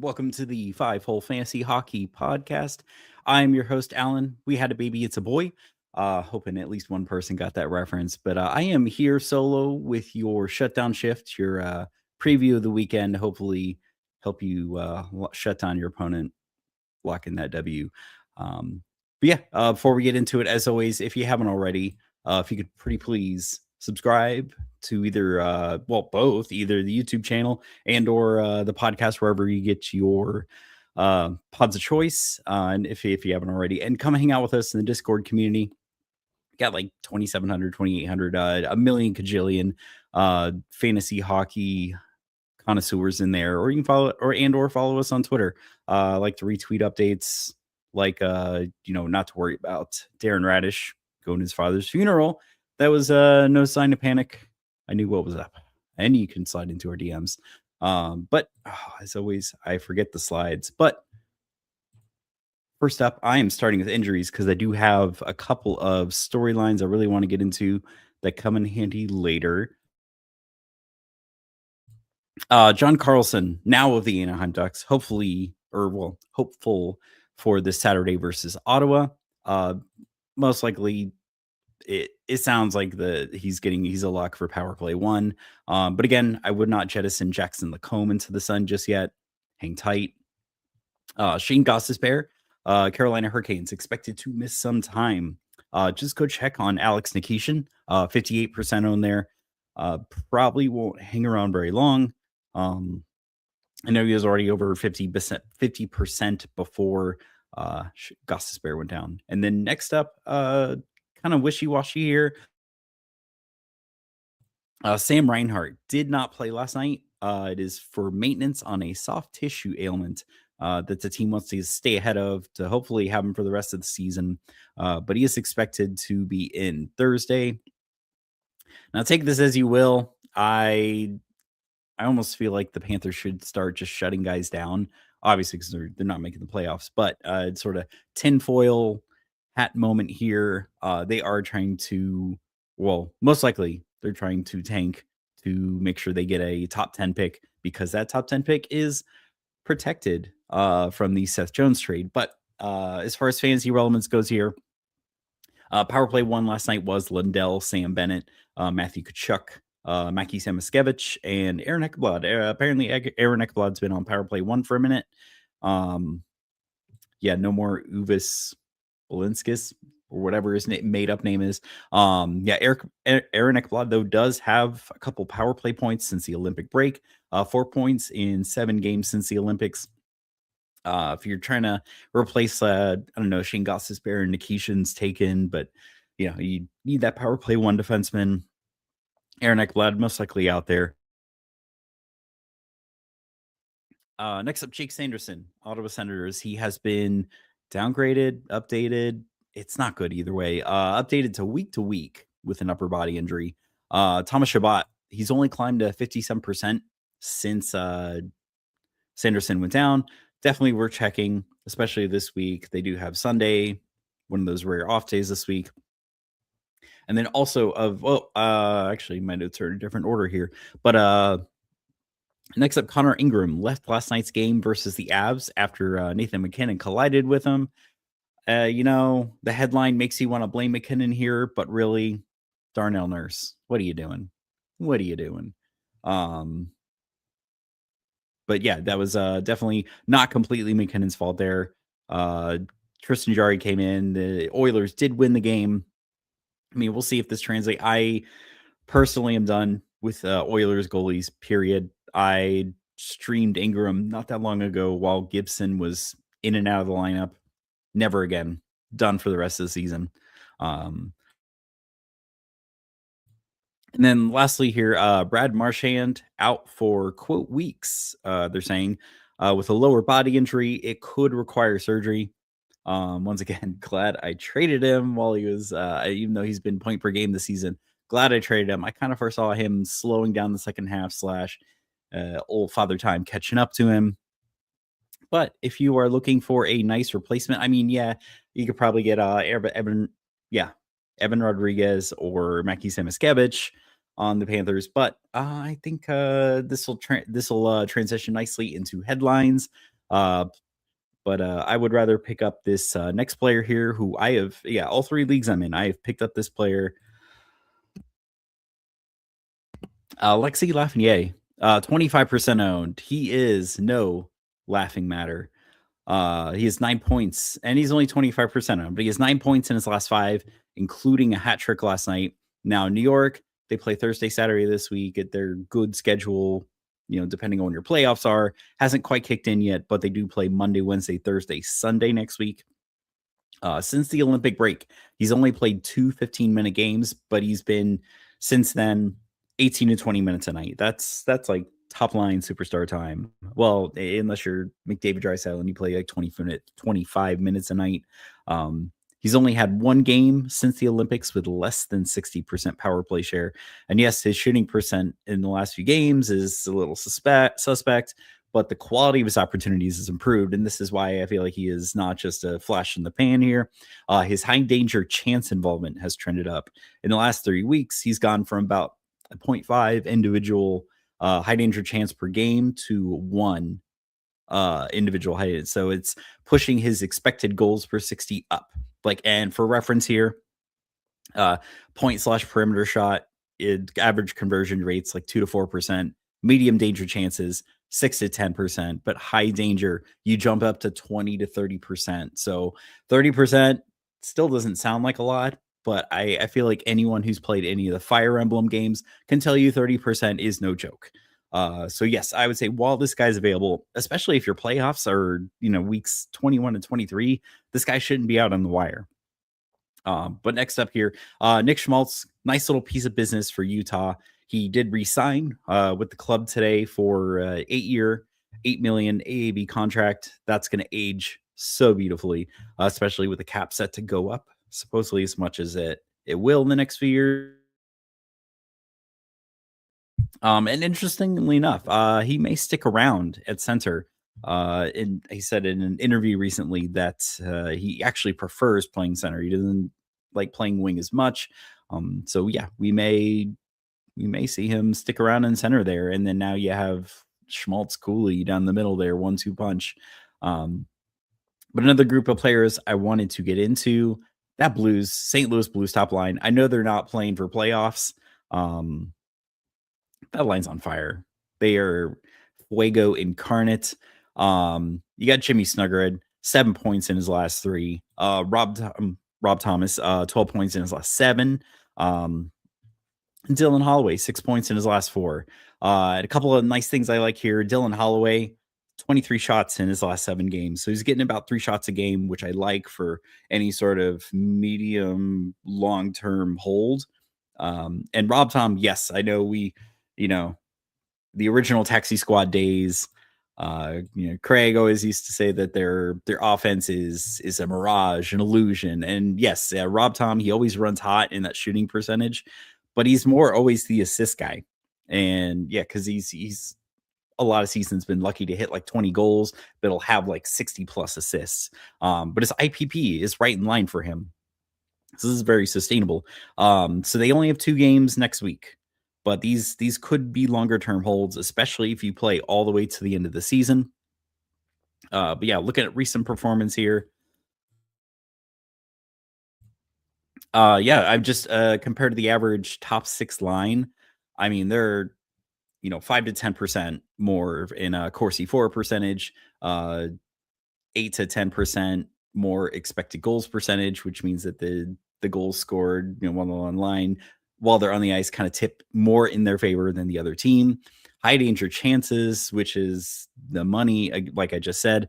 welcome to the Five Hole Fantasy Hockey Podcast. I'm your host, Alan. We had a baby, it's a boy. Hoping at least one person got that reference. But I am here solo with your shutdown shift, your preview of the weekend. Hopefully, help you shut down your opponent, lock in that W. But yeah, before we get into it, as always, if you haven't already, if you could pretty please subscribe to either both, either the YouTube channel and or the podcast, wherever you get your pods of choice, and if you haven't already, and come hang out with us in the Discord community. Got like 2,700, 2,800, a million kajillion fantasy hockey connoisseurs in there, or you can follow follow us on Twitter. I like to retweet updates, like not to worry about Darren Radish going to his father's funeral. That was no sign of panic. I knew what was up. And you can slide into our DMs. But as always, I forget the slides. But first up, I am starting with injuries because I do have a couple of storylines I really want to get into that come in handy later. John Carlson, now of the Anaheim Ducks, hopeful for this Saturday versus Ottawa. Most likely, it sounds like he's a lock for power play one. But again, I would not jettison Jackson Lacombe into the sun just yet. Hang tight. Shane Gostisbehere, Carolina Hurricanes, expected to miss some time. Just go check on Alex Nikishin, 58% on there. Probably won't hang around very long. I know he was already over 50% before Gostisbehere went down. And then next up, kind of wishy-washy here. Sam Reinhart did not play last night. It is for maintenance on a soft tissue ailment that the team wants to stay ahead of to hopefully have him for the rest of the season. But he is expected to be in Thursday. Now, take this as you will. I almost feel like the Panthers should start just shutting guys down, obviously, because they're not making the playoffs. But it's sort of tinfoil hat moment here. They are trying to, most likely they're trying to tank to make sure they get a top 10 pick, because that top 10 pick is protected from the Seth Jones trade. But as far as fantasy relevance goes here, power play one last night was Lindell, Sam Bennett, Matthew Tkachuk, Mackie Samoskevich, and Aaron Ekblad. Apparently, Aaron Ekblad's been on power play one for a minute. No more Uvis Bolinskis or whatever his made up name is. Aaron Ekblad, though, does have a couple power play points since the Olympic break. 4 points in 7 games since the Olympics. If you're trying to replace, Shane Gostisbehere and Nikishin's taken, but you need that power play one defenseman. Aaron Ekblad most likely out there. Next up, Jake Sanderson, Ottawa Senators. He has been downgraded, updated. It's not good either way. Updated to week with an upper body injury. Thomas Chabot, he's only climbed to 57% since Sanderson went down. Definitely worth checking, especially this week. They do have Sunday, one of those rare off days this week. And then also actually my notes are in a different order here. But next up, Connor Ingram left last night's game versus the Avs after Nathan McKinnon collided with him. The headline makes you want to blame McKinnon here, but really, Darnell Nurse, what are you doing? But yeah, that was definitely not completely McKinnon's fault there. Tristan Jarry came in. The Oilers did win the game. I mean, we'll see if this translates. I personally am done with Oilers goalies, period. I streamed Ingram not that long ago while Gibson was in and out of the lineup. Never again. Done for the rest of the season. And then lastly here, Brad Marchand out for, quote, weeks, they're saying, with a lower body injury. It could require surgery. Once again, glad I traded him while he was, even though he's been point per game this season, glad I traded him. I kind of foresaw him slowing down the second half / old father time catching up to him. But if you are looking for a nice replacement, I mean, yeah, you could probably get Evan Rodriguez or Mackie Samoskevich. on the Panthers, but I think this will transition nicely into headlines. Uh, but I would rather pick up this next player here, who I have, yeah, all three leagues I'm in. I have picked up this player, Alexi Lafreniere, 25% owned. He is no laughing matter. He has 9 points, and he's only 25% owned, but he has 9 points in his last 5, including a hat trick last night. Now, New York, they play Thursday, Saturday this week at their good schedule, depending on when your playoffs are. Hasn't quite kicked in yet, but they do play Monday, Wednesday, Thursday, Sunday next week. Since the Olympic break, he's only played 2 15-minute games, but he's been since then 18 to 20 minutes a night. That's like top line superstar time. Well, unless you're McDavid Draisaitl and you play like 25 minutes a night. He's only had one game since the Olympics with less than 60% power play share. And yes, his shooting percent in the last few games is a little suspect, but the quality of his opportunities has improved. And this is why I feel like he is not just a flash in the pan here. His high danger chance involvement has trended up. In the last 3 weeks, he's gone from about a 0.5 individual high danger chance per game to 1 individual high. So it's pushing his expected goals per 60 up. And for reference here, point/perimeter shot, average conversion rates like 2 to 4%, medium danger chances 6 to 10%, but high danger, you jump up to 20 to 30%. So 30% still doesn't sound like a lot, but I feel like anyone who's played any of the Fire Emblem games can tell you 30% is no joke. So yes, I would say while this guy's available, especially if your playoffs are, weeks 21 and 23, this guy shouldn't be out on the wire. But next up here, Nick Schmaltz, nice little piece of business for Utah. He did re-sign with the club today for 8-year, $8 million AAV contract. That's going to age so beautifully, especially with the cap set to go up, supposedly as much as it will in the next few years. And interestingly enough, he may stick around at center. And he said in an interview recently that he actually prefers playing center. He doesn't like playing wing as much. So yeah, we may see him stick around in center there, and then now you have Schmaltz, Cooley down the middle there, 1-2 punch. But another group of players I wanted to get into, that St. Louis Blues top line. I know they're not playing for playoffs. That line's on fire. They are fuego incarnate. You got Jimmy Snuggerud, 7 points in his last 3. Rob Thomas, 12 points in his last 7. Dylan Holloway, 6 points in his last 4. A couple of nice things I like here. Dylan Holloway, 23 shots in his last 7 games. So he's getting about 3 shots a game, which I like for any sort of medium long-term hold. And Rob Tom, yes, I know the original Taxi Squad days. Craig always used to say that their offense is a mirage, an illusion. And yes, Rob Tom, he always runs hot in that shooting percentage, but he's more always the assist guy. And yeah, because he's a lot of seasons been lucky to hit like 20 goals, but he'll have like 60 plus assists. But his IPP is right in line for him. So this is very sustainable. So they only have 2 games next week, but these could be longer term holds, especially if you play all the way to the end of the season. But yeah, looking at recent performance here. Yeah, I've just compared to the average top 6 line. I mean, they're 5 to 10% more in a Corsi 4 percentage, 8 to 10% more expected goals percentage, which means that the goals scored, while they're on line, while they're on the ice, kind of tip more in their favor than the other team. High danger chances, which is the money, like I just said.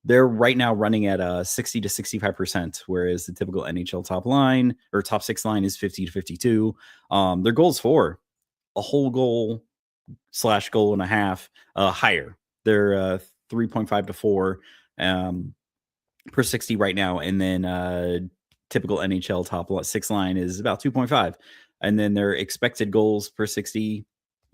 They're right now running at 60 to 65%, whereas the typical NHL top line or top 6 line is 50 to 52. Their goals for a whole goal / goal and a half higher. They're 3.5 to 4 per 60 right now, and then typical NHL top 6 line is about 2.5, and then their expected goals per 60,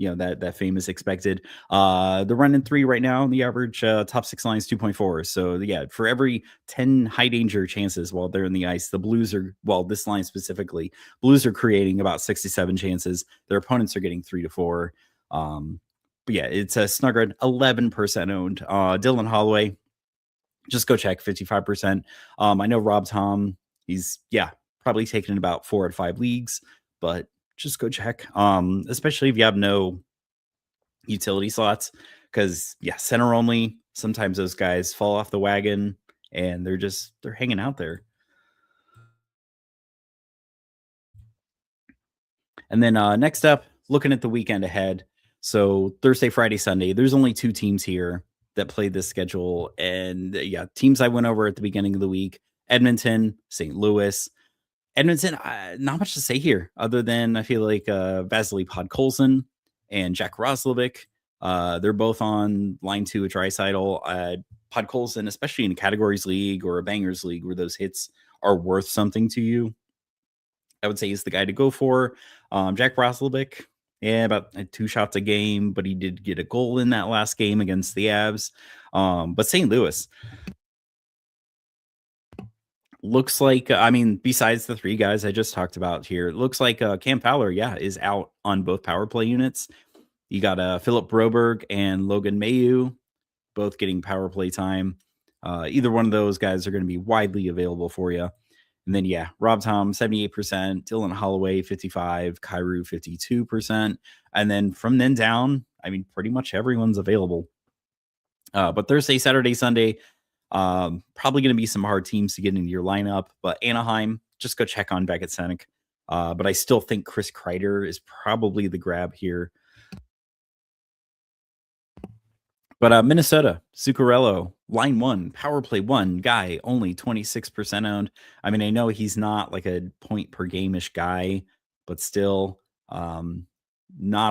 that famous expected. They're running 3 right now, and the average top 6 line is 2.4. So yeah, for every 10 high danger chances while they're in the ice, the Blues are, well, this line specifically, Blues are creating about 67 chances. Their opponents are getting 3 to 4. But yeah, it's a snuggered 11% owned. Dylan Holloway, just go check 55%. I know Rob Tom, he's probably taken in about 4 out of 5 leagues, but just go check. Especially if you have no utility slots, because center only. Sometimes those guys fall off the wagon and they're hanging out there. And then next up, looking at the weekend ahead. So Thursday, Friday, Sunday, there's only 2 teams here that play this schedule. And teams I went over at the beginning of the week: Edmonton, St. Louis. Edmonton, not much to say here other than I feel like Vasily Podkolzin and Jack Roslovic. They're both on line 2 at Draisaitl. Podkolzin, especially in a categories league or a bangers league where those hits are worth something to you, I would say he's the guy to go for. Jack Roslovic, about 2 shots a game, but he did get a goal in that last game against the Avs. But St. Louis looks like, besides the 3 guys I just talked about here, it looks like Cam Fowler, is out on both power play units. You got Philip Broberg and Logan Mailloux both getting power play time. Either one of those guys are going to be widely available for you. And then, Rob Tom, 78%, Dylan Holloway, 55%, Kyrou, 52%. And then from then down, pretty much everyone's available. But Thursday, Saturday, Sunday, probably going to be some hard teams to get into your lineup. But Anaheim, just go check on Beckett Senek. But I still think Chris Kreider is probably the grab here. But Minnesota, Zuccarello, line 1, power play 1 guy, only 26% owned. I know he's not like a point per game-ish guy, but still, not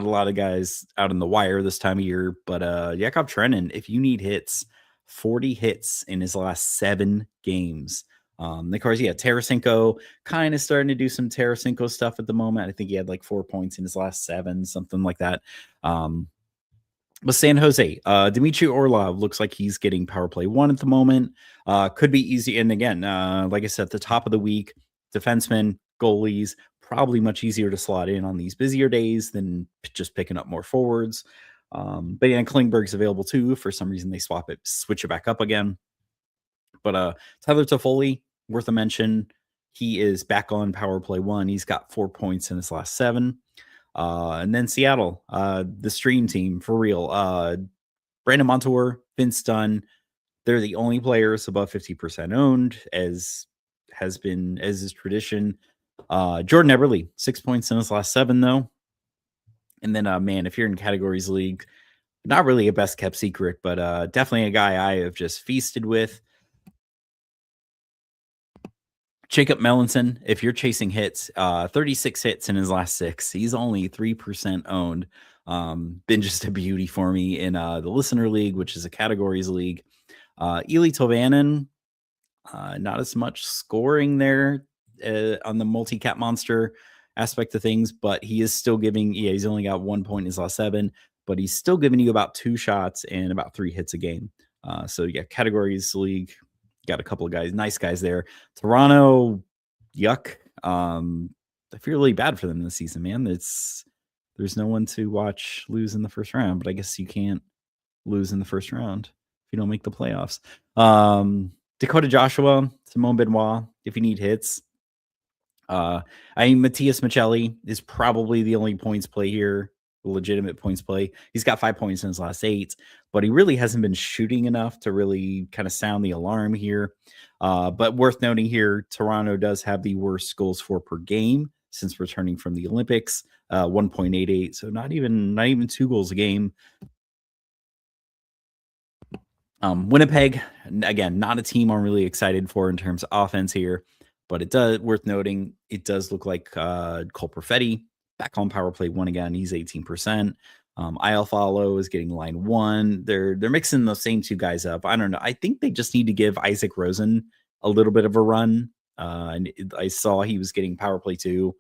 a lot of guys out in the wire this time of year. But Yakov Trenin, if you need hits, 40 hits in his last 7 games. Of course, Tarasenko kind of starting to do some Tarasenko stuff at the moment. I think he had like 4 points in his last 7, something like that. But San Jose, Dmitry Orlov looks like he's getting power play 1 at the moment. Could be easy. And again, like I said, at the top of the week, defensemen, goalies, probably much easier to slot in on these busier days than just picking up more forwards. But Klingberg's available too. For some reason, they switch it back up again. But Tyler Toffoli, worth a mention. He is back on power play 1. He's got 4 points in his last 7. And then Seattle, the stream team for real. Brandon Montour, Vince Dunn, they're the only players above 50% owned, as is tradition. Jordan Eberle, 6 points in his last 7, though. And then, if you're in categories league, not really a best kept secret, but definitely a guy I have just feasted with. Jacob Melanson, if you're chasing hits, 36 hits in his last 6. He's only 3% owned. Been just a beauty for me in the Listener League, which is a categories league. Eli Tovanen, not as much scoring there on the multi-cap monster aspect of things, but he is still giving, he's only got 1 point in his last 7, but he's still giving you about 2 shots and about 3 hits a game. So categories league, got a couple of guys, nice guys there. Toronto, yuck. I feel really bad for them this season, man. There's no one to watch lose in the first round, but I guess you can't lose in the first round if you don't make the playoffs. Dakota Joshua, Simone Benoit, if you need hits. Matthias Michelli is probably the only points play here, legitimate points play. He's got 5 points in his last 8, but he really hasn't been shooting enough to really kind of sound the alarm here. But worth noting here, Toronto does have the worst goals for per game since returning from the Olympics, 1.88. So not even 2 goals a game. Winnipeg, again, not a team I'm really excited for in terms of offense here, but it does worth noting. It does look like Cole Perfetti back on power play 1 again. He's 18%. IL Follow is getting line 1. They're mixing those same 2 guys up. I don't know. I think they just need to give Isaac Rosen a little bit of a run. And I saw he was getting power play 2.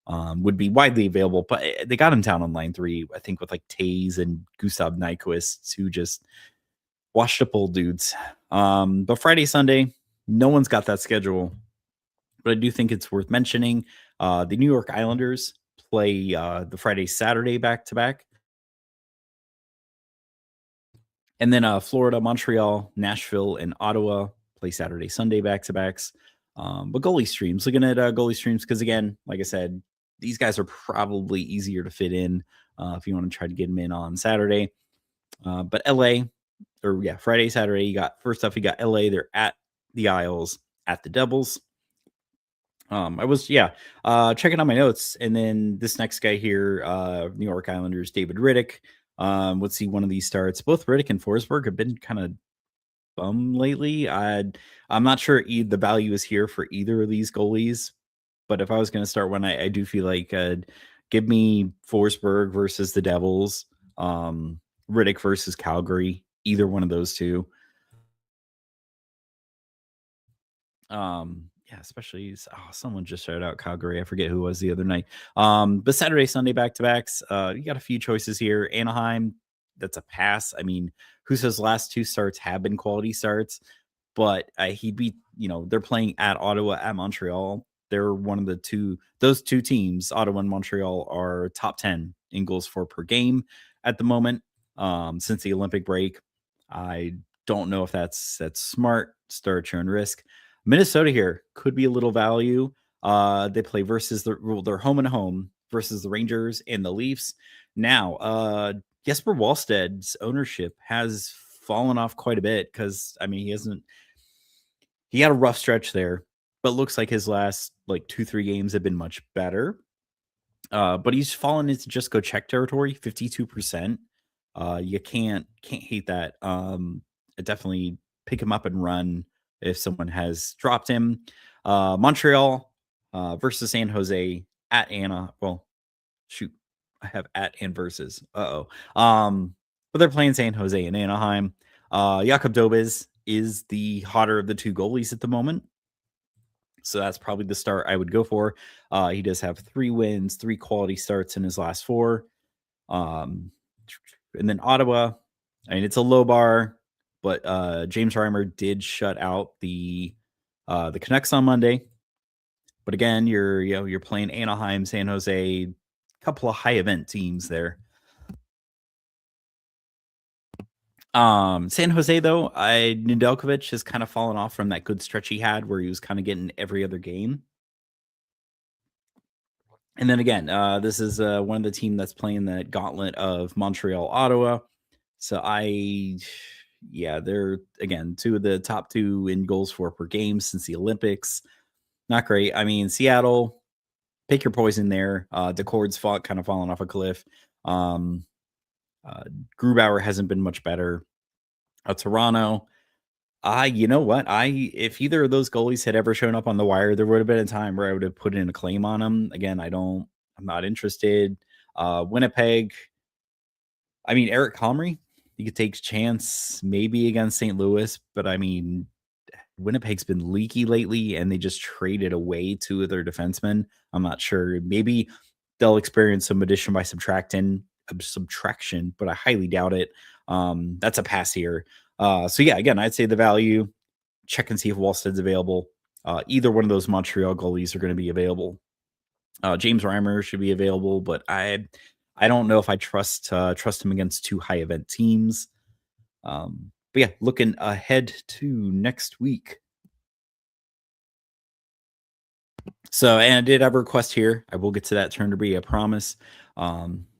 would be widely available, but they got him down on line 3, I think, with like Tays and Gustav Nyquist, who just washed up old dudes. But Friday, Sunday, no one's got that schedule, but I do think it's worth mentioning. The New York Islanders play the Friday, Saturday back to back. And then Florida, Montreal, Nashville, and Ottawa play Saturday, Sunday back to backs. But goalie streams, looking at goalie streams, because again, like I said, these guys are probably easier to fit in if you want to try to get them in on Saturday. But LA, or yeah, Friday, Saturday, you got first off, you got LA. They're at the Isles, at the Devils. I was checking out my notes, and then this next guy here, New York Islanders, David Riddick. Let's see one of these starts. Both Riddick and Forsberg have been kind of bum lately. I'm not sure the value is here for either of these goalies, but if I was going to start one, I do feel like give me Forsberg versus the Devils, Riddick versus Calgary, either one of those two. Yeah, especially someone just shouted out Calgary. I forget who it was the other night. But Saturday, Sunday back to backs. You got a few choices here. Anaheim, that's a pass. I mean, Huso's last 2 starts have been quality starts, but he beat, they're playing at Ottawa, at Montreal. They're one of those two teams, Ottawa and Montreal, are top 10 in goals for per game at the moment. Since the Olympic break. I don't know if that's smart. Start at your own risk. Minnesota here could be a little value. They play versus they're home and home versus the Rangers and the Leafs. Now, Jesper Wallsted's ownership has fallen off quite a bit because I mean he had a rough stretch there, but looks like his last like 2-3 games have been much better. But he's fallen into just go check territory, 52%. You can't hate that. Definitely pick him up and run if someone has dropped him. Montreal versus San Jose at Anna. Well, shoot, I have at and versus. But they're playing San Jose and Anaheim. Jakob Dobes is the hotter of the 2 goalies at the moment. So that's probably the start I would go for. He does have 3 wins, 3 quality starts in his last 4. And then Ottawa, I mean, it's a low bar, but James Reimer did shut out the Canucks on Monday. But again, you're playing Anaheim, San Jose, a couple of high event teams there. San Jose though, Nedeljkovic has kind of fallen off from that good stretch he had where he was kind of getting every other game. And then again, this is one of the team that's playing that gauntlet of Montreal, Ottawa. So they're again 2 of the top 2 in goals for per game since the Olympics. Not great. I mean, Seattle, pick your poison there. Decord's kind of fallen off a cliff. Grubauer hasn't been much better. Toronto, you know what? If either of those goalies had ever shown up on the wire, there would have been a time where I would have put in a claim on them. Again, I'm not interested. Winnipeg, I mean, Eric Comrie, you could take a chance maybe against St. Louis, but I mean, Winnipeg's been leaky lately and they just traded away 2 of their defensemen. I'm not sure. Maybe they'll experience some addition by subtraction, but I highly doubt it. That's a pass here. So yeah, again, I'd say the value, check and see if Wallsted's available. Either one of those Montreal goalies are going to be available. James Reimer should be available, but I don't know if I trust him against 2 high event teams. But yeah, looking ahead to next week. So, and I did have a request here. I will get to that turn to be, I promise.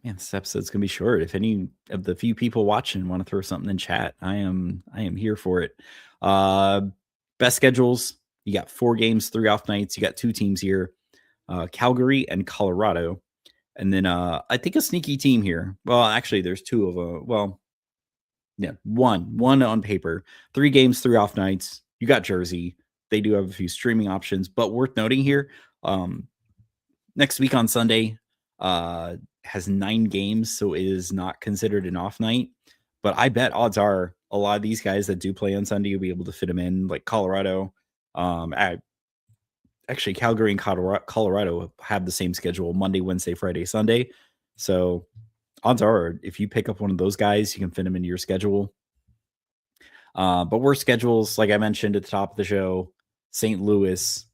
This episode's gonna be short. If any of the few people watching want to throw something in chat, I am here for it. Best schedules. You got 4 games, 3 off nights. You got 2 teams here, Calgary and Colorado. And then I think a sneaky team here. Well, actually, there's 2 of them. Well, yeah, one on paper. 3 games, 3 off nights. You got Jersey. They do have a few streaming options, but worth noting here. Next week on Sunday has 9 games, so it is not considered an off night. But I bet odds are a lot of these guys that do play on Sunday will be able to fit them in, like Colorado. I actually Calgary and Colorado have the same schedule: Monday, Wednesday, Friday, Sunday. So odds are, if you pick up one of those guys, you can fit them into your schedule. But worst schedules, like I mentioned at the top of the show, St. Louis,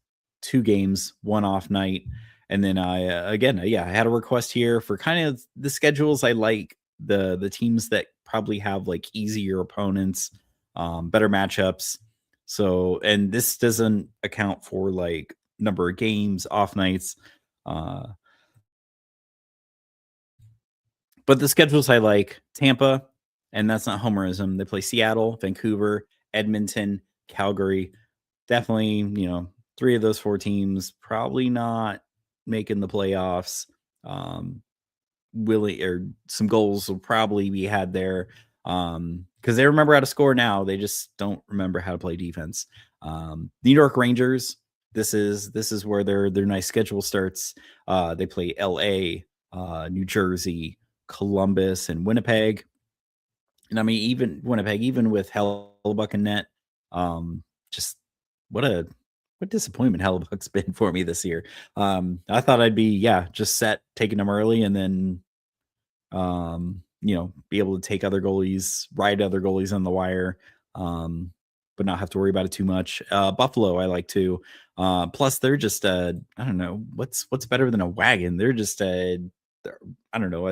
2 games, 1 off night. And then I had a request here for kind of the schedules I like, the teams that probably have like easier opponents, better matchups. So, and this doesn't account for like number of games, off nights. Uh, but the schedules I like: Tampa, and that's not homerism. They play Seattle, Vancouver, Edmonton, Calgary. Definitely, 3 of those 4 teams probably not making the playoffs. Um, Willie or some goals will probably be had there, because they remember how to score now. They just don't remember how to play defense. New York Rangers. This is where their nice schedule starts. They play L.A., New Jersey, Columbus, and Winnipeg. And I mean, even Winnipeg, even with Hellebuck and net, just what disappointment Hellebuck's been for me this year. I thought I'd be just set taking them early, and then be able to take other goalies, ride other goalies on the wire, but not have to worry about it too much. Buffalo, I like too. Plus, they're just I don't know what's better than a wagon. They're just I don't know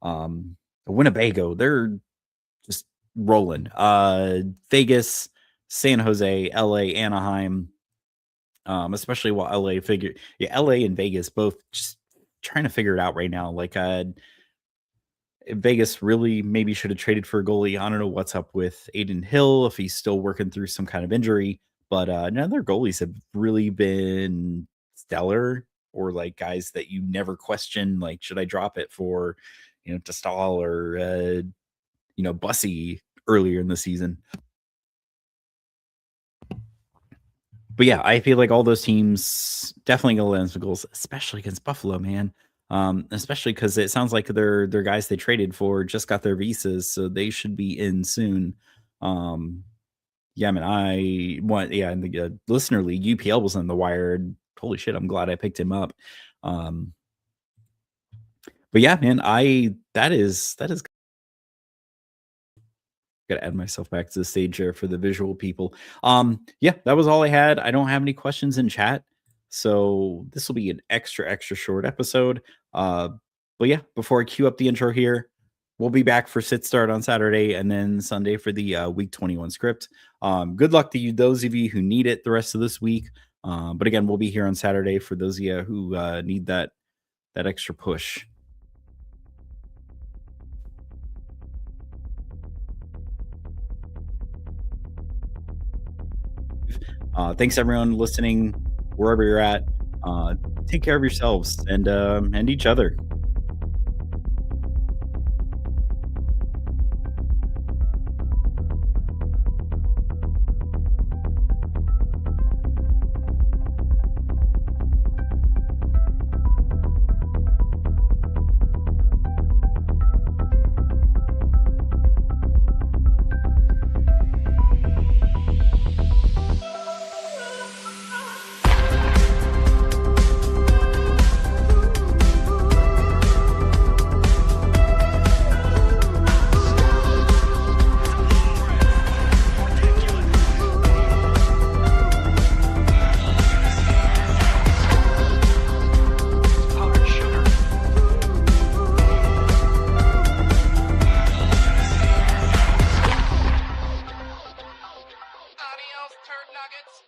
a Winnebago. They're just rolling. Vegas, San Jose, LA, Anaheim. Especially while LA and Vegas both just trying to figure it out right now. Like Vegas really maybe should have traded for a goalie. I don't know what's up with Aiden Hill, if he's still working through some kind of injury, but none of their goalies have really been stellar, or like guys that you never question, like, should I drop it for, to stall or Bussy earlier in the season. But yeah, I feel like all those teams definitely gonna land some goals, especially against Buffalo, man. Especially because it sounds like their guys they traded for just got their visas, so they should be in soon. Yeah, man, in the listener league, UPL was on the wire. Holy shit, I'm glad I picked him up. But yeah, man, that is gotta add myself back to the stage there for the visual people. Yeah, that was all I had. I don't have any questions in chat, so this will be an extra short episode. But yeah, before I cue up the intro here, we'll be back for sit start on Saturday and then Sunday for the week 21 script. Good luck to you, those of you who need it the rest of this week. But again, we'll be here on Saturday for those of you who need that extra push. Thanks everyone listening wherever you're at. Take care of yourselves and each other. Adios, turd nuggets.